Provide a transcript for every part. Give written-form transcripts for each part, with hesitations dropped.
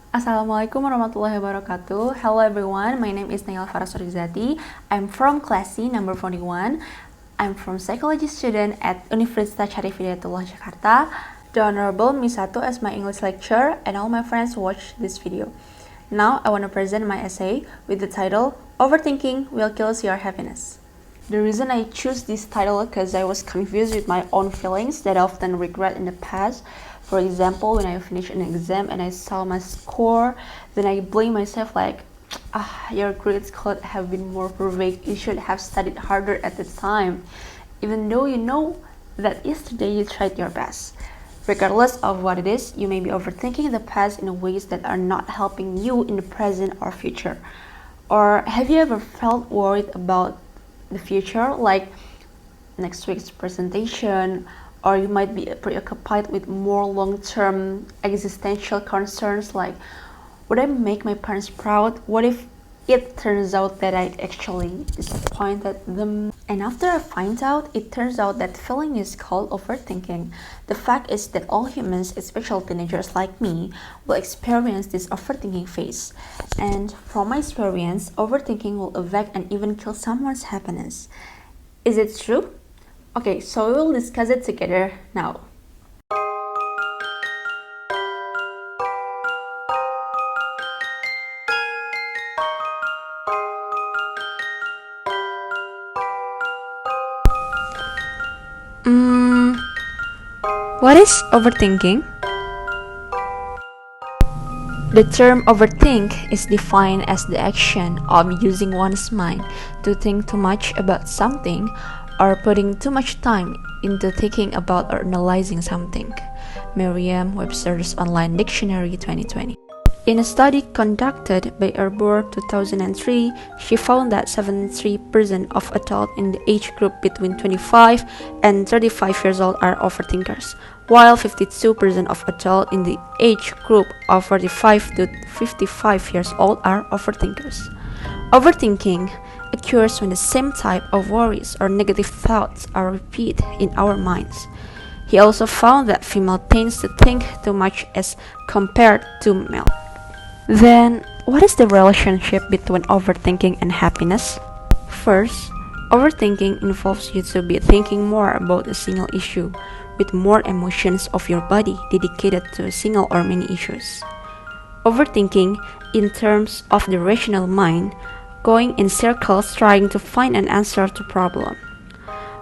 Assalamualaikum warahmatullahi wabarakatuh. Hello everyone, my name is Nayla Faras Izzati. I'm from class C number 41. I'm from psychology student at Universitas Syarif Hidayatullah Jakarta. The Honorable Miss Sato as my English lecturer and all my friends watch this video. Now I want to present my essay with the title Overthinking Will Kill Your Happiness. The reason I choose this title because I was confused with my own feelings that I often regret in the past. For example, when I finished an exam and I saw my score, then I blame myself like, your grades could have been more perfect. You should have studied harder at the time. Even though you know that yesterday you tried your best. Regardless of what it is, you may be overthinking the past in ways that are not helping you in the present or future. Or have you ever felt worried about the future, like next week's presentation, or you might be preoccupied with more long-term existential concerns like, would I make my parents proud? What if it turns out that I actually disappointed them? And after I find out, it turns out that feeling is called overthinking. The fact is that all humans, especially teenagers like me, will experience this overthinking phase. And from my experience, overthinking will affect and even kill someone's happiness. Is it true? Okay, so we will discuss it together now. What is overthinking? The term overthink is defined as the action of using one's mind to think too much about something or putting too much time into thinking about or analyzing something. Merriam-Webster's Online Dictionary 2020. In a study conducted by Arbor 2003, she found that 73% of adults in the age group between 25 and 35 years old are overthinkers, while 52% of adults in the age group of 45 to 55 years old are overthinkers. Overthinking occurs when the same type of worries or negative thoughts are repeated in our minds. He also found that female tends to think too much as compared to male. Then, what is the relationship between overthinking and happiness? First, overthinking involves you to be thinking more about a single issue, with more emotions of your body dedicated to a single or many issues. Overthinking, in terms of the rational mind, going in circles trying to find an answer to problem.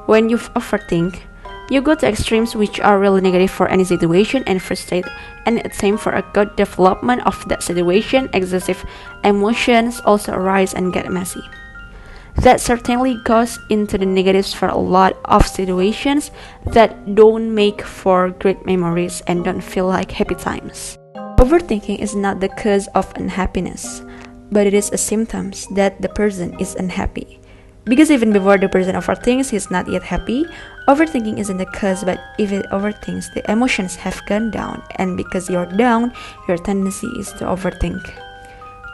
When you overthink, you go to extremes which are really negative for any situation and frustrate any attempt for a good development of that situation. Excessive emotions also arise and get messy. That certainly goes into the negatives for a lot of situations that don't make for great memories and don't feel like happy times. Overthinking is not the cause of unhappiness, but it is a symptom that the person is unhappy. Because even before the person overthinks, he's not yet happy. Overthinking isn't the cause, but if it overthinks, the emotions have gone down, and because you're down, your tendency is to overthink.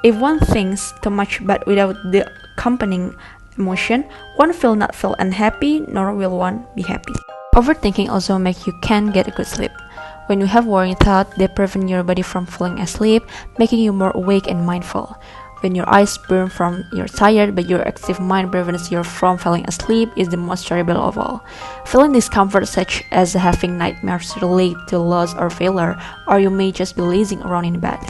If one thinks too much but without the accompanying emotion, one will not feel unhappy, nor will one be happy. Overthinking also makes you can't get a good sleep. When you have worrying thoughts, they prevent your body from falling asleep, making you more awake and mindful. When your eyes burn from you're tired but your active mind prevents you from falling asleep is the most terrible of all. Feeling discomfort such as having nightmares relate to loss or failure, or you may just be lazing around in bed.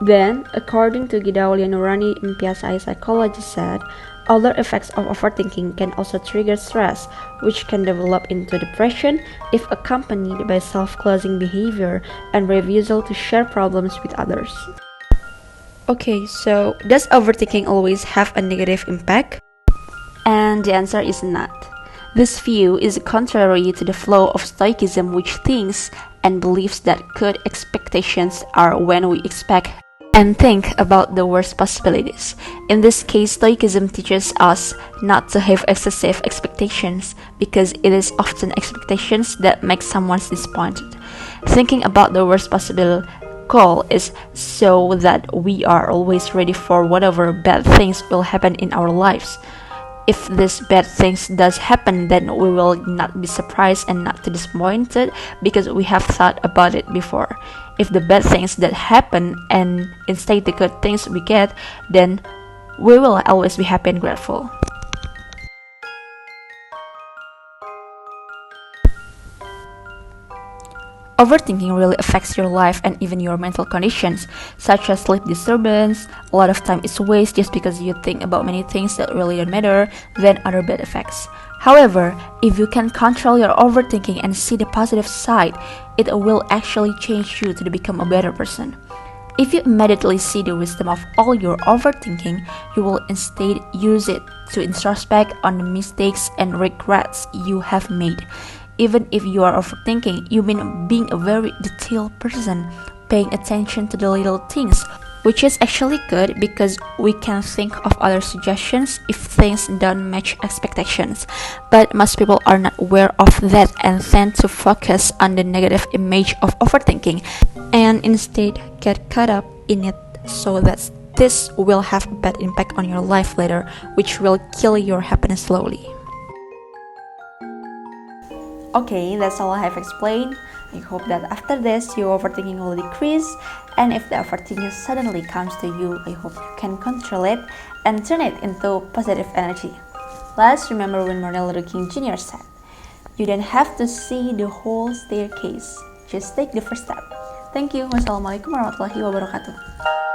Then, according to Gidaulia Nurani in PSI Psychology said, other effects of overthinking can also trigger stress, which can develop into depression if accompanied by self-closing behavior and refusal to share problems with others. Okay, so does overthinking always have a negative impact? And the answer is not. This view is contrary to the flow of Stoicism, which thinks and believes that good expectations are when we expect and think about the worst possibilities. In this case, Stoicism teaches us not to have excessive expectations because it is often expectations that make someone disappointed. Thinking about the worst possible goal is so that we are always ready for whatever bad things will happen in our lives. If these bad things does happen, then we will not be surprised and not too disappointed because we have thought about it before. if the bad things that happen and instead the good things we get, then we will always be happy and grateful. Overthinking really affects your life and even your mental conditions, such as sleep disturbance. A lot of time is wasted just because you think about many things that really don't matter, then other bad effects. However, if you can control your overthinking and see the positive side, it will actually change you to become a better person. If you immediately see the wisdom of all your overthinking, you will instead use it to introspect on the mistakes and regrets you have made. Even if you are overthinking, you mean being a very detailed person, paying attention to the little things, which is actually good because we can think of other suggestions if things don't match expectations. But most people are not aware of that and tend to focus on the negative image of overthinking and instead get caught up in it, so that this will have a bad impact on your life later, which will kill your happiness slowly. Okay, that's all I have explained. I hope that after this your overthinking will decrease, and if the overthinking suddenly comes to you, I hope you can control it and turn it into positive energy. Let's remember when Martin Luther King Jr. said, "You don't have to see the whole staircase, just take the first step." Thank you. Wassalamualaikum warahmatullahi wabarakatuh.